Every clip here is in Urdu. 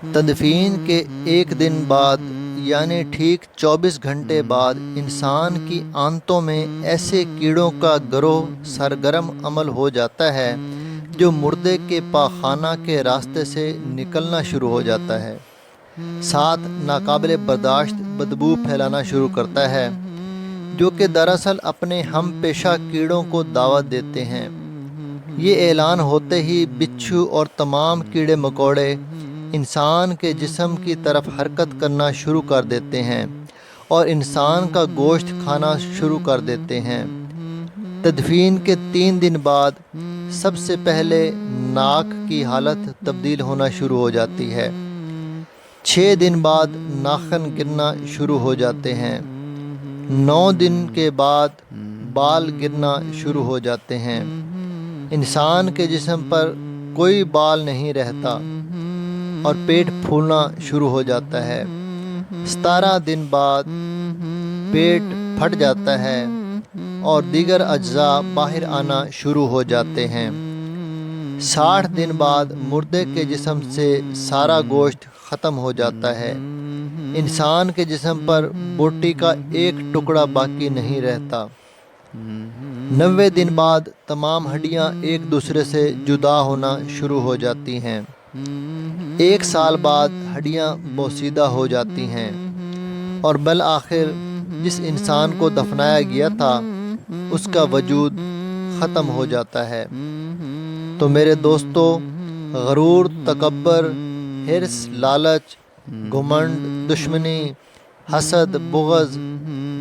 تدفین کے ایک دن بعد یعنی ٹھیک 24 گھنٹے بعد انسان کی آنتوں میں ایسے کیڑوں کا گروہ سرگرم عمل ہو جاتا ہے جو مردے کے پاخانہ کے راستے سے نکلنا شروع ہو جاتا ہے، ساتھ ناقابل برداشت بدبو پھیلانا شروع کرتا ہے، جو کہ دراصل اپنے ہم پیشہ کیڑوں کو دعوت دیتے ہیں۔ یہ اعلان ہوتے ہی بچھو اور تمام کیڑے مکوڑے انسان کے جسم کی طرف حرکت کرنا شروع کر دیتے ہیں اور انسان کا گوشت کھانا شروع کر دیتے ہیں۔ تدفین کے 3 دن بعد سب سے پہلے ناک کی حالت تبدیل ہونا شروع ہو جاتی ہے۔ 6 دن بعد ناخن گرنا شروع ہو جاتے ہیں۔ 9 دن کے بعد بال گرنا شروع ہو جاتے ہیں۔ انسان کے جسم پر کوئی بال نہیں رہتا اور پیٹ پھولنا شروع ہو جاتا ہے۔ 17 دن بعد پیٹ پھٹ جاتا ہے اور دیگر اجزاء باہر آنا شروع ہو جاتے ہیں۔ 60 دن بعد مردے کے جسم سے سارا گوشت ختم ہو جاتا ہے۔ انسان کے جسم پر بوٹی کا ایک ٹکڑا باقی نہیں رہتا۔ 90 دن بعد تمام ہڈیاں ایک دوسرے سے جدا ہونا شروع ہو جاتی ہیں۔ 1 سال بعد ہڈیاں بوسیدہ ہو جاتی ہیں اور بالآخر جس انسان کو دفنایا گیا تھا اس کا وجود ختم ہو جاتا ہے۔ تو میرے دوستو، غرور، تکبر، حرص، لالچ، گھمنڈ، دشمنی، حسد، بغض،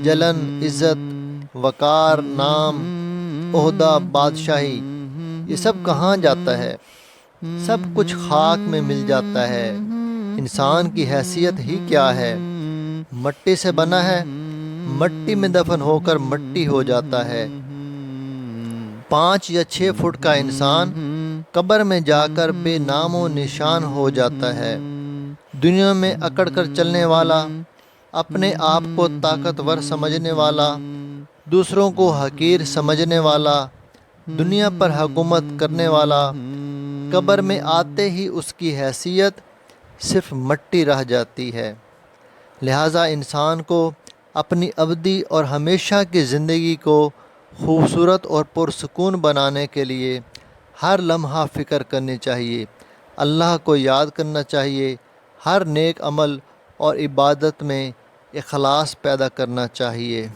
جلن، عزت، وقار، نام، عہدہ، بادشاہی، یہ سب کہاں جاتا ہے؟ سب کچھ خاک میں مل جاتا ہے۔ انسان کی حیثیت ہی کیا ہے؟ مٹی سے بنا ہے، مٹی میں دفن ہو کر مٹی ہو جاتا ہے۔ 5 یا 6 فٹ کا انسان قبر میں جا کر بے نام و نشان ہو جاتا ہے۔ دنیا میں اکڑ کر چلنے والا، اپنے آپ کو طاقتور سمجھنے والا، دوسروں کو حقیر سمجھنے والا، دنیا پر حکومت کرنے والا، قبر میں آتے ہی اس کی حیثیت صرف مٹی رہ جاتی ہے۔ لہٰذا انسان کو اپنی ابدی اور ہمیشہ کی زندگی کو خوبصورت اور پرسکون بنانے کے لیے ہر لمحہ فکر کرنی چاہیے، اللہ کو یاد کرنا چاہیے، ہر نیک عمل اور عبادت میں اخلاص پیدا کرنا چاہیے۔